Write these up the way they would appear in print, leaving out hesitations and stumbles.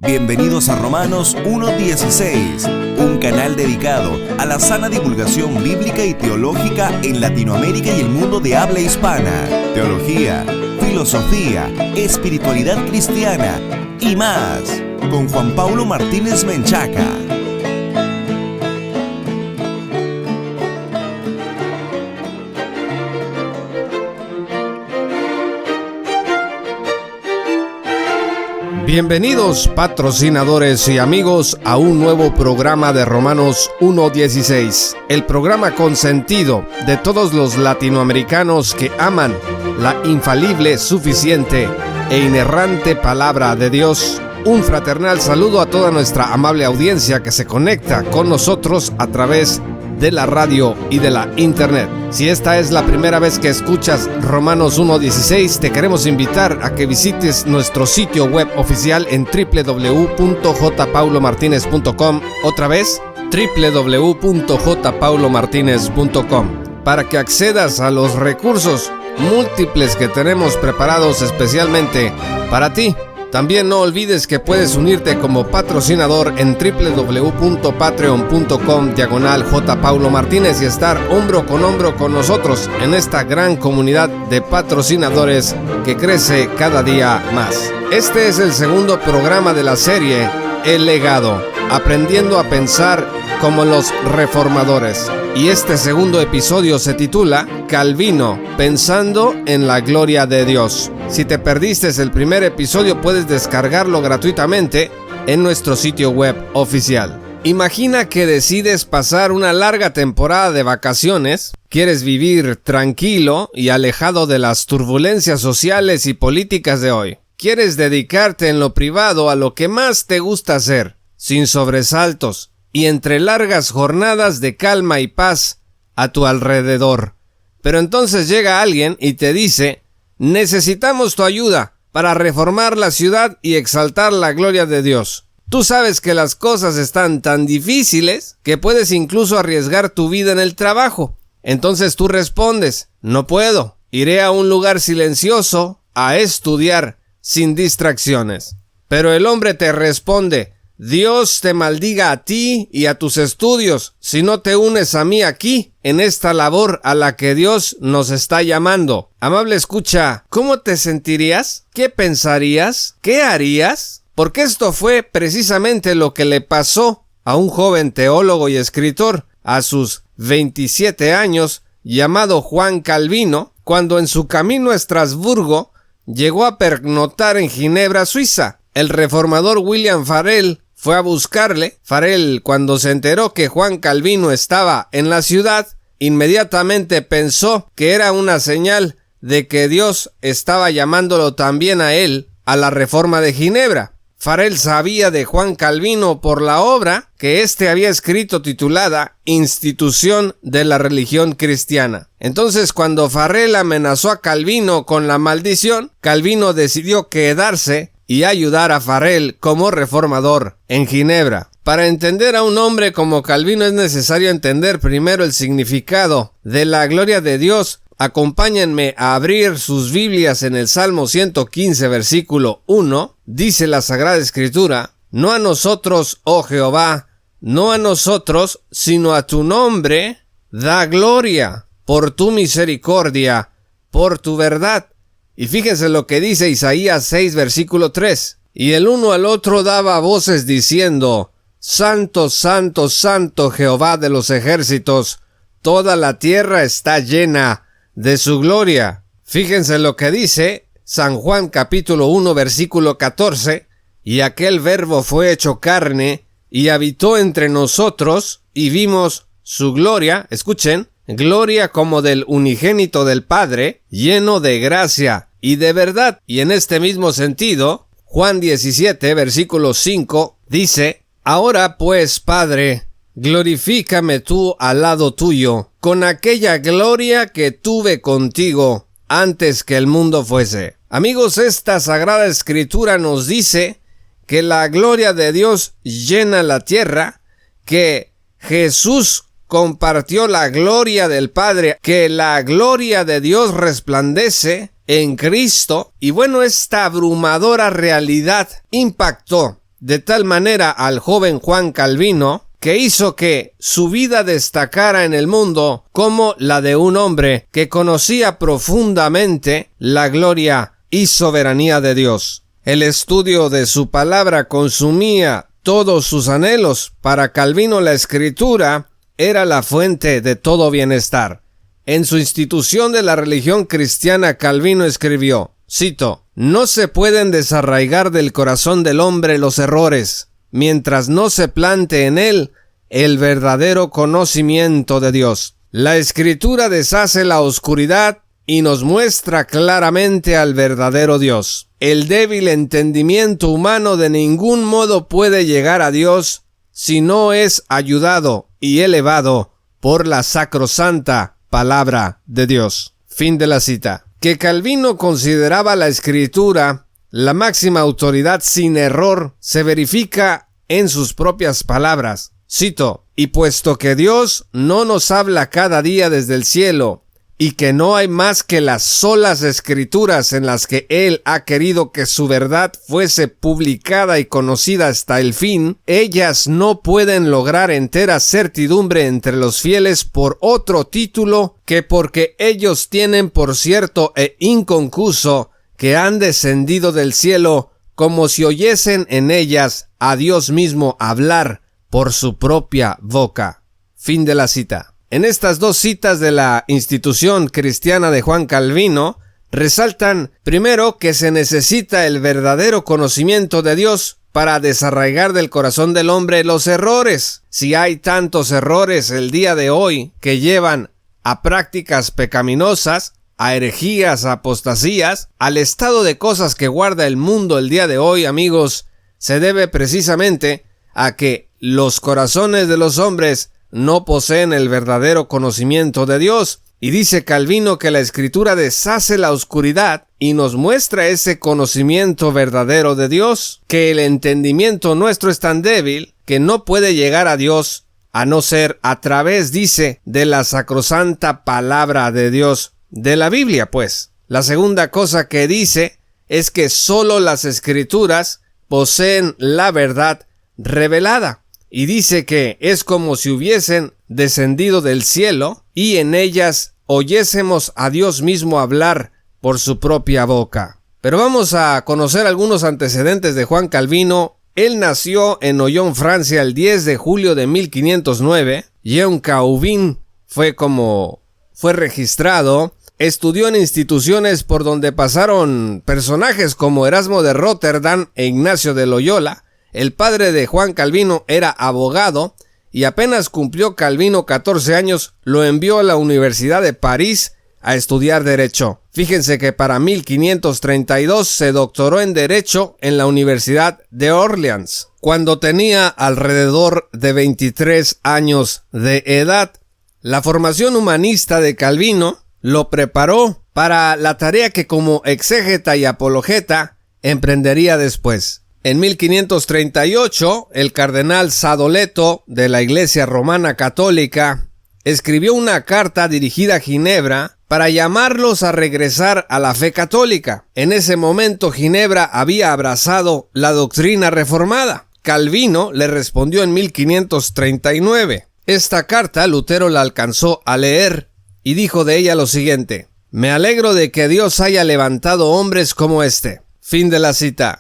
Bienvenidos a Romanos 1:16, un canal dedicado a la sana divulgación bíblica y teológica en Latinoamérica y el mundo de habla hispana. Teología, filosofía, espiritualidad cristiana y más, con Juan Paulo Martínez Menchaca. Bienvenidos patrocinadores y amigos a un nuevo programa de Romanos 1:16, el programa consentido de todos los latinoamericanos que aman la infalible, suficiente e inerrante palabra de Dios. Un fraternal saludo a toda nuestra amable audiencia que se conecta con nosotros a través de la radio y de la internet. Si esta es la primera vez que escuchas Romanos 1:16, te queremos invitar a que visites nuestro sitio web oficial en www.jpaulomartinez.com. Otra vez, www.jpaulomartinez.com, para que accedas a los recursos múltiples que tenemos preparados especialmente para ti. También no olvides que puedes unirte como patrocinador en www.patreon.com/jpaulomartinez y estar hombro con nosotros en esta gran comunidad de patrocinadores que crece cada día más. Este es el segundo programa de la serie El Legado, aprendiendo a pensar como los reformadores. Y este segundo episodio se titula Calvino, pensando en la gloria de Dios. Si te perdiste el primer episodio, puedes descargarlo gratuitamente en nuestro sitio web oficial. Imagina que decides pasar una larga temporada de vacaciones, quieres vivir tranquilo y alejado de las turbulencias sociales y políticas de hoy. Quieres dedicarte en lo privado a lo que más te gusta hacer, sin sobresaltos, y entre largas jornadas de calma y paz a tu alrededor. Pero entonces llega alguien y te dice: necesitamos tu ayuda para reformar la ciudad y exaltar la gloria de Dios. Tú sabes que las cosas están tan difíciles que puedes incluso arriesgar tu vida en el trabajo. Entonces tú respondes: no puedo, iré a un lugar silencioso a estudiar sin distracciones. Pero el hombre te responde: Dios te maldiga a ti y a tus estudios si no te unes a mí aquí, en esta labor a la que Dios nos está llamando. Amable escucha, ¿cómo te sentirías? ¿Qué pensarías? ¿Qué harías? Porque esto fue precisamente lo que le pasó a un joven teólogo y escritor a sus 27 años, llamado Juan Calvino, cuando en su camino a Estrasburgo llegó a pernoctar en Ginebra, Suiza. El reformador William Farel fue a buscarle. Farel, cuando se enteró que Juan Calvino estaba en la ciudad, inmediatamente pensó que era una señal de que Dios estaba llamándolo también a él a la reforma de Ginebra. Farel sabía de Juan Calvino por la obra que éste había escrito titulada Institución de la Religión Cristiana. Entonces, cuando Farel amenazó a Calvino con la maldición, Calvino decidió quedarse y ayudar a Farel como reformador en Ginebra. Para entender a un hombre como Calvino es necesario entender primero el significado de la gloria de Dios. Acompáñenme a abrir sus Biblias en el Salmo 115, versículo 1. Dice la Sagrada Escritura: no a nosotros, oh Jehová, no a nosotros, sino a tu nombre, da gloria, por tu misericordia, por tu verdad. Y fíjense lo que dice Isaías 6, versículo 3. Y el uno al otro daba voces diciendo: Santo, santo, santo Jehová de los ejércitos, toda la tierra está llena de su gloria. Fíjense lo que dice San Juan capítulo 1, versículo 14. Y aquel verbo fue hecho carne y habitó entre nosotros y vimos su gloria. Escuchen. Gloria como del unigénito del Padre, lleno de gracia y de verdad. Y en este mismo sentido, Juan 17, versículo 5, dice: ahora pues, Padre, glorifícame tú al lado tuyo, con aquella gloria que tuve contigo antes que el mundo fuese. Amigos, esta Sagrada Escritura nos dice que la gloria de Dios llena la tierra, que Jesús compartió la gloria del Padre, que la gloria de Dios resplandece en Cristo. Y bueno, esta abrumadora realidad impactó de tal manera al joven Juan Calvino que hizo que su vida destacara en el mundo como la de un hombre que conocía profundamente la gloria y soberanía de Dios. El estudio de su palabra consumía todos sus anhelos. Para Calvino la Escritura era la fuente de todo bienestar. En su institución de la religión cristiana, Calvino escribió, cito, «No se pueden desarraigar del corazón del hombre los errores, mientras no se plante en él el verdadero conocimiento de Dios. La Escritura deshace la oscuridad y nos muestra claramente al verdadero Dios. El débil entendimiento humano de ningún modo puede llegar a Dios si no es ayudado y elevado por la sacrosanta palabra de Dios». Fin de la cita. Que Calvino consideraba la Escritura la máxima autoridad sin error se verifica en sus propias palabras. Cito, «Y puesto que Dios no nos habla cada día desde el cielo, y que no hay más que las solas Escrituras en las que Él ha querido que su verdad fuese publicada y conocida hasta el fin, ellas no pueden lograr entera certidumbre entre los fieles por otro título que porque ellos tienen por cierto e inconcuso que han descendido del cielo como si oyesen en ellas a Dios mismo hablar por su propia boca». Fin de la cita. En estas dos citas de la institución cristiana de Juan Calvino, resaltan primero que se necesita el verdadero conocimiento de Dios para desarraigar del corazón del hombre los errores. Si hay tantos errores el día de hoy que llevan a prácticas pecaminosas, a herejías, a apostasías, al estado de cosas que guarda el mundo el día de hoy, amigos, se debe precisamente a que los corazones de los hombres no poseen el verdadero conocimiento de Dios. Y dice Calvino que la Escritura deshace la oscuridad y nos muestra ese conocimiento verdadero de Dios, que el entendimiento nuestro es tan débil que no puede llegar a Dios a no ser a través, dice, de la sacrosanta palabra de Dios, de la Biblia, pues. La segunda cosa que dice es que solo las Escrituras poseen la verdad revelada. Y dice que es como si hubiesen descendido del cielo y en ellas oyésemos a Dios mismo hablar por su propia boca. Pero vamos a conocer algunos antecedentes de Juan Calvino. Él nació en Noyon, Francia, el 10 de julio de 1509. Jean Calvin fue registrado. Estudió en instituciones por donde pasaron personajes como Erasmo de Rotterdam e Ignacio de Loyola. El padre de Juan Calvino era abogado y apenas cumplió Calvino 14 años, lo envió a la Universidad de París a estudiar Derecho. Fíjense que para 1532 se doctoró en Derecho en la Universidad de Orleans, cuando tenía alrededor de 23 años de edad. La formación humanista de Calvino lo preparó para la tarea que como exégeta y apologeta emprendería después. En 1538, el cardenal Sadoleto de la Iglesia Romana Católica escribió una carta dirigida a Ginebra para llamarlos a regresar a la fe católica. En ese momento Ginebra había abrazado la doctrina reformada. Calvino le respondió en 1539. Esta carta Lutero la alcanzó a leer y dijo de ella lo siguiente: «Me alegro de que Dios haya levantado hombres como este». Fin de la cita.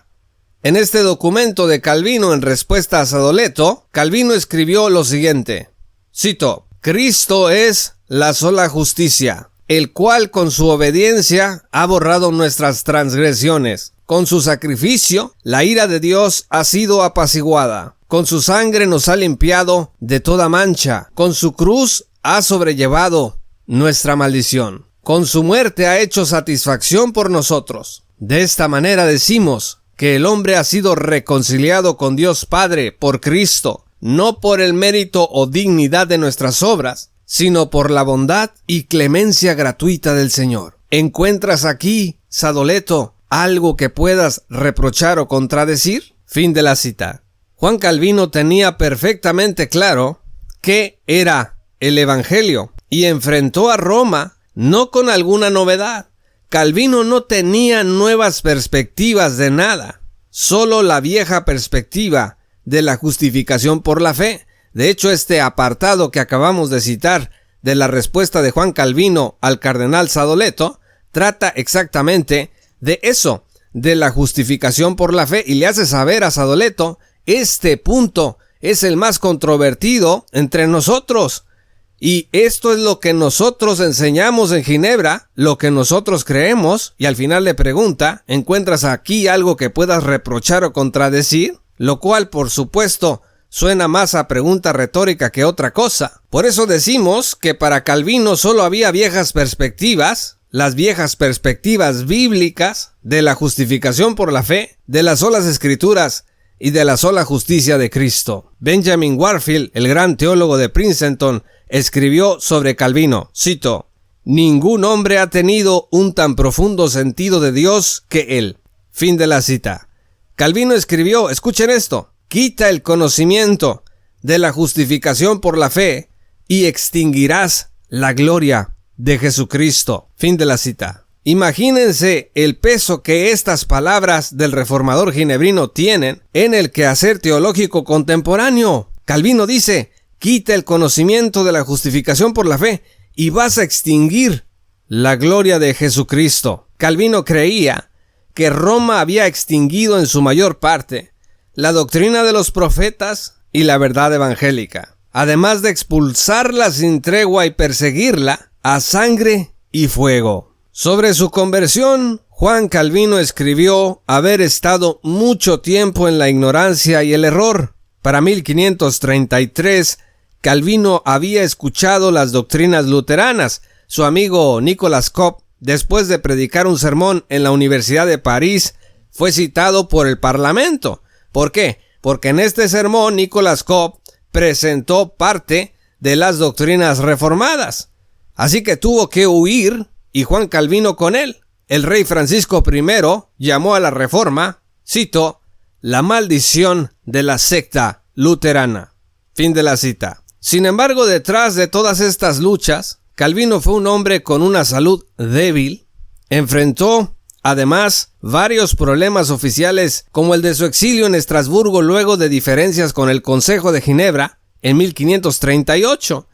En este documento de Calvino en respuesta a Sadoleto, Calvino escribió lo siguiente, cito, «Cristo es la sola justicia, el cual con su obediencia ha borrado nuestras transgresiones. Con su sacrificio, la ira de Dios ha sido apaciguada. Con su sangre nos ha limpiado de toda mancha. Con su cruz ha sobrellevado nuestra maldición. Con su muerte ha hecho satisfacción por nosotros. De esta manera decimos que el hombre ha sido reconciliado con Dios Padre por Cristo, no por el mérito o dignidad de nuestras obras, sino por la bondad y clemencia gratuita del Señor». ¿Encuentras aquí, Sadoleto, algo que puedas reprochar o contradecir? Fin de la cita. Juan Calvino tenía perfectamente claro qué era el Evangelio y enfrentó a Roma no con alguna novedad. Calvino no tenía nuevas perspectivas de nada. solo la vieja perspectiva de la justificación por la fe. De hecho, este apartado que acabamos de citar de la respuesta de Juan Calvino al cardenal Sadoleto trata exactamente de eso, de la justificación por la fe, y le hace saber a Sadoleto: este punto es el más controvertido entre nosotros. Y esto es lo que nosotros enseñamos en Ginebra, lo que nosotros creemos. Y al final le pregunta: ¿encuentras aquí algo que puedas reprochar o contradecir? Lo cual, por supuesto, suena más a pregunta retórica que otra cosa. Por eso decimos que para Calvino solo había viejas perspectivas, las viejas perspectivas bíblicas de la justificación por la fe, de las solas escrituras y de la sola justicia de Cristo. Benjamin Warfield, el gran teólogo de Princeton, escribió sobre Calvino, cito: «Ningún hombre ha tenido un tan profundo sentido de Dios que él». Fin de la cita. Calvino escribió, escuchen esto: «Quita el conocimiento de la justificación por la fe y extinguirás la gloria de Jesucristo». Fin de la cita. Imagínense el peso que estas palabras del reformador ginebrino tienen en el quehacer teológico contemporáneo. Calvino dice: quita el conocimiento de la justificación por la fe y vas a extinguir la gloria de Jesucristo. Calvino creía que Roma había extinguido en su mayor parte la doctrina de los profetas y la verdad evangélica, además de expulsarla sin tregua y perseguirla a sangre y fuego. Sobre su conversión, Juan Calvino escribió haber estado mucho tiempo en la ignorancia y el error. Para 1533, Calvino había escuchado las doctrinas luteranas. Su amigo Nicolas Cop, después de predicar un sermón en la Universidad de París, fue citado por el Parlamento. ¿Por qué? Porque en este sermón Nicolas Cop presentó parte de las doctrinas reformadas. Así que tuvo que huir, y Juan Calvino con él. El rey Francisco I llamó a la reforma, cito, la maldición de la secta luterana. Fin de la cita. Sin embargo, detrás de todas estas luchas, Calvino fue un hombre con una salud débil. Enfrentó, además, varios problemas oficiales, como el de su exilio en Estrasburgo luego de diferencias con el Consejo de Ginebra en 1538.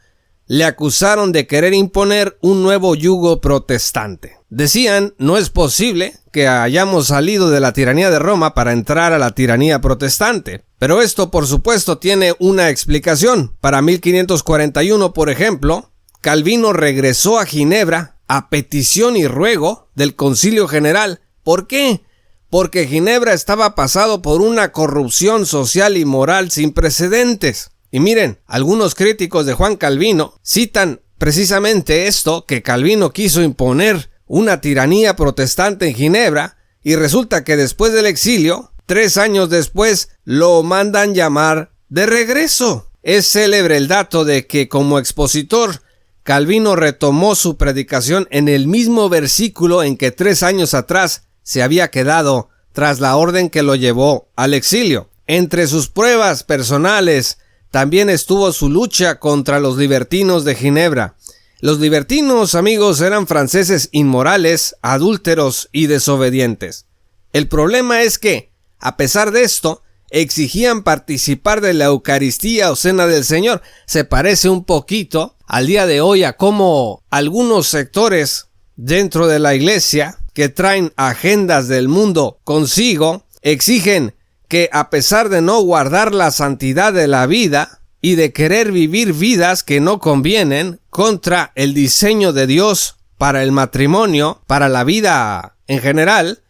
Le acusaron de querer imponer un nuevo yugo protestante. Decían, no es posible que hayamos salido de la tiranía de Roma para entrar a la tiranía protestante. Pero esto, por supuesto, tiene una explicación. Para 1541, por ejemplo, Calvino regresó a Ginebra a petición y ruego del Concilio General. ¿Por qué? Porque Ginebra estaba pasado por una corrupción social y moral sin precedentes. Y miren, algunos críticos de Juan Calvino citan precisamente esto, que Calvino quiso imponer una tiranía protestante en Ginebra, y resulta que después del exilio, 3 años después, lo mandan llamar de regreso. Es célebre el dato de que como expositor, Calvino retomó su predicación en el mismo versículo en que 3 años atrás se había quedado tras la orden que lo llevó al exilio. Entre sus pruebas personales también estuvo su lucha contra los libertinos de Ginebra. Los libertinos, amigos, eran franceses inmorales, adúlteros y desobedientes. El problema es que, a pesar de esto, exigían participar de la Eucaristía o Cena del Señor. Se parece un poquito al día de hoy a cómo algunos sectores dentro de la iglesia que traen agendas del mundo consigo exigen que, a pesar de no guardar la santidad de la vida y de querer vivir vidas que no convienen contra el diseño de Dios para el matrimonio, para la vida en general,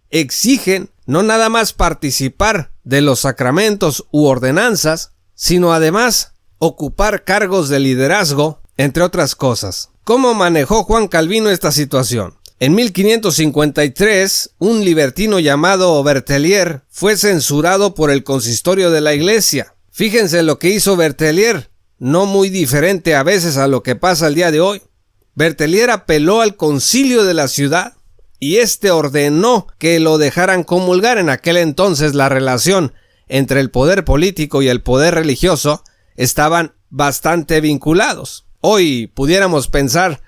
exigen no nada más participar de los sacramentos u ordenanzas, sino además ocupar cargos de liderazgo, entre otras cosas. ¿Cómo manejó Juan Calvino esta situación? En 1553, un libertino llamado Berthelier fue censurado por el consistorio de la iglesia. Fíjense lo que hizo Berthelier, no muy diferente a veces a lo que pasa el día de hoy. Berthelier apeló al concilio de la ciudad y este ordenó que lo dejaran comulgar. En aquel entonces la relación entre el poder político y el poder religioso estaban bastante vinculados. Hoy pudiéramos pensar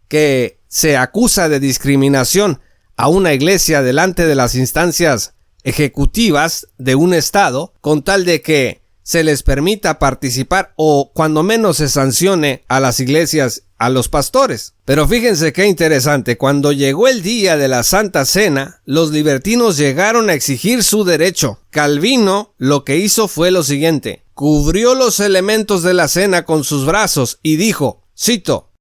que se acusa de discriminación a una iglesia delante de las instancias ejecutivas de un estado con tal de que se les permita participar o cuando menos se sancione a las iglesias, a los pastores. Pero fíjense qué interesante, cuando llegó el día de la Santa Cena, los libertinos llegaron a exigir su derecho. Calvino lo que hizo fue lo siguiente: cubrió los elementos de la cena con sus brazos y dijo, cito,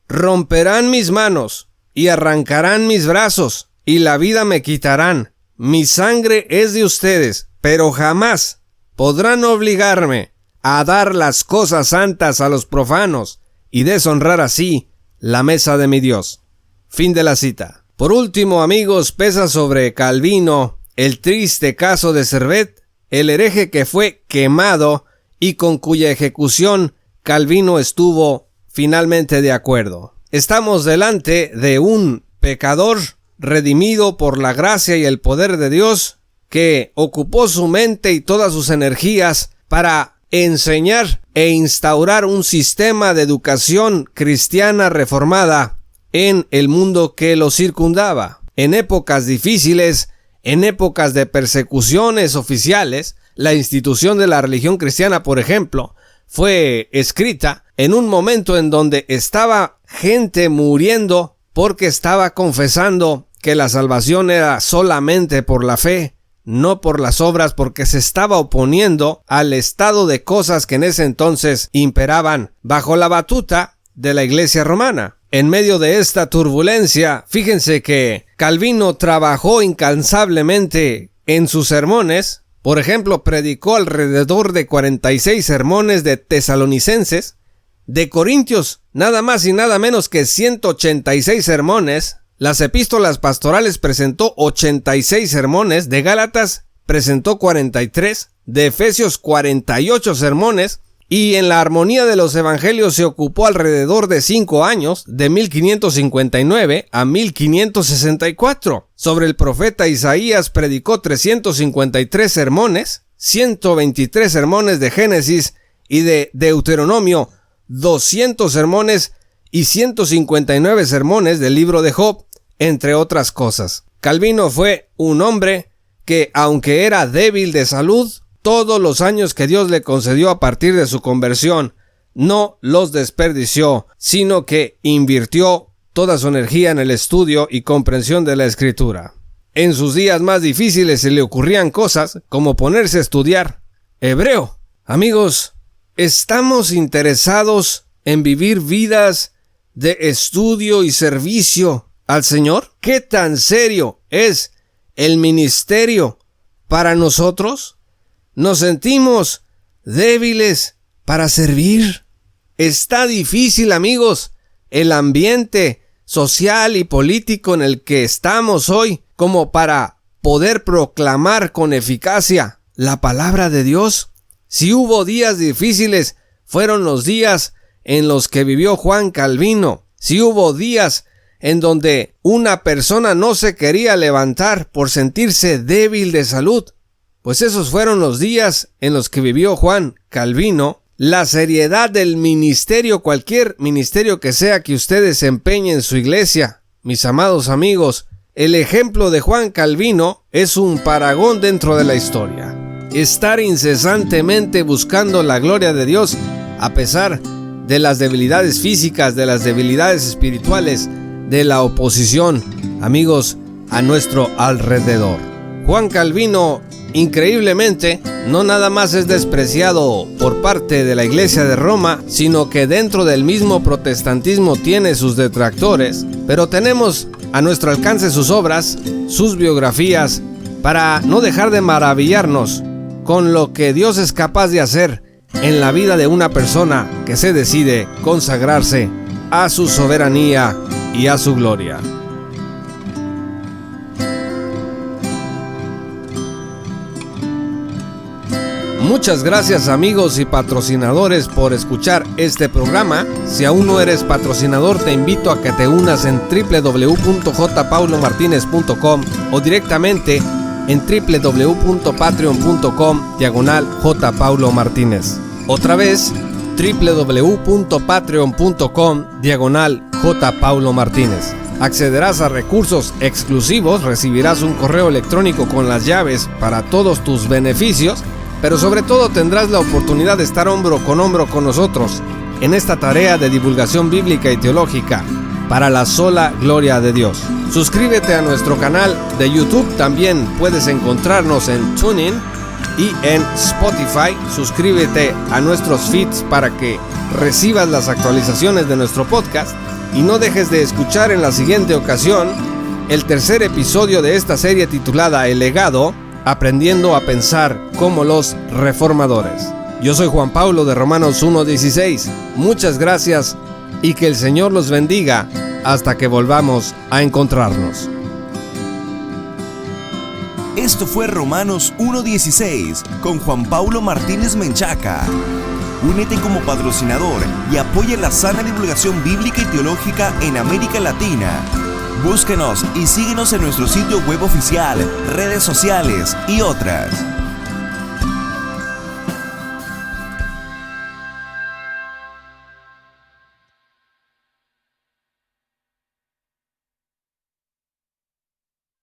«Romperán mis manos y arrancarán mis brazos y la vida me quitarán. Mi sangre es de ustedes, pero jamás podrán obligarme a dar las cosas santas a los profanos y deshonrar así la mesa de mi Dios». Fin de la cita. Por último, amigos, pesa sobre Calvino el triste caso de Servet, el hereje que fue quemado y con cuya ejecución Calvino estuvo finalmente de acuerdo. Estamos delante de un pecador redimido por la gracia y el poder de Dios, que ocupó su mente y todas sus energías para enseñar e instaurar un sistema de educación cristiana reformada en el mundo que lo circundaba. En épocas difíciles, en épocas de persecuciones oficiales, la institución de la religión cristiana, por ejemplo, fue escrita en un momento en donde estaba gente muriendo porque estaba confesando que la salvación era solamente por la fe, no por las obras, porque se estaba oponiendo al estado de cosas que en ese entonces imperaban bajo la batuta de la Iglesia romana. En medio de esta turbulencia, fíjense que Calvino trabajó incansablemente en sus sermones. Por ejemplo, predicó alrededor de 46 sermones de Tesalonicenses, de Corintios nada más y nada menos que 186 sermones. Las epístolas pastorales presentó 86 sermones, de Gálatas presentó 43, de Efesios 48 sermones, y en la armonía de los evangelios se ocupó alrededor de 5 años, de 1559 a 1564. Sobre el profeta Isaías predicó 353 sermones, 123 sermones de Génesis y de Deuteronomio, 200 sermones y 159 sermones del libro de Job, entre otras cosas. Calvino fue un hombre que, aunque era débil de salud, todos los años que Dios le concedió a partir de su conversión, no los desperdició, sino que invirtió toda su energía en el estudio y comprensión de la Escritura. En sus días más difíciles se le ocurrían cosas como ponerse a estudiar hebreo. Amigos, ¿estamos interesados en vivir vidas de estudio y servicio al Señor? ¿Qué tan serio es el ministerio para nosotros? ¿Nos sentimos débiles para servir? Está difícil, amigos, el ambiente social y político en el que estamos hoy como para poder proclamar con eficacia la palabra de Dios. Si hubo días difíciles, fueron los días en los que vivió Juan Calvino. Si hubo días en donde una persona no se quería levantar por sentirse débil de salud, pues esos fueron los días en los que vivió Juan Calvino. La seriedad del ministerio, cualquier ministerio que sea que usted desempeñe en su iglesia, mis amados amigos, el ejemplo de Juan Calvino es un parangón dentro de la historia. Estar incesantemente buscando la gloria de Dios a pesar de las debilidades físicas, de las debilidades espirituales, de la oposición, amigos, a nuestro alrededor. Juan Calvino, increíblemente, no nada más es despreciado por parte de la Iglesia de Roma, sino que dentro del mismo protestantismo tiene sus detractores, pero tenemos a nuestro alcance sus obras, sus biografías, para no dejar de maravillarnos con lo que Dios es capaz de hacer en la vida de una persona que se decide consagrarse a su soberanía y a su gloria. Muchas gracias, amigos y patrocinadores, por escuchar este programa. Si aún no eres patrocinador, te invito a que te unas en www.jpaulomartinez.com o directamente en www.patreon.com/jpaulomartinez. Otra vez, www.patreon.com/jpaulomartinez. accederás a recursos exclusivos, recibirás un correo electrónico con las llaves para todos tus beneficios, pero sobre todo tendrás la oportunidad de estar hombro con nosotros en esta tarea de divulgación bíblica y teológica para la sola gloria de Dios. Suscríbete a nuestro canal de YouTube, también puedes encontrarnos en TuneIn y en Spotify. Suscríbete a nuestros feeds para que recibas las actualizaciones de nuestro podcast y no dejes de escuchar en la siguiente ocasión el tercer episodio de esta serie titulada El Legado, aprendiendo a pensar como los reformadores. Yo soy Juan Pablo de Romanos 1:16. Muchas gracias y que el Señor los bendiga hasta que volvamos a encontrarnos. Esto fue Romanos 1:16 con Juan Pablo Martínez Menchaca. Únete como patrocinador y apoya la sana divulgación bíblica y teológica en América Latina. Búsquenos y síguenos en nuestro sitio web oficial, redes sociales y otras.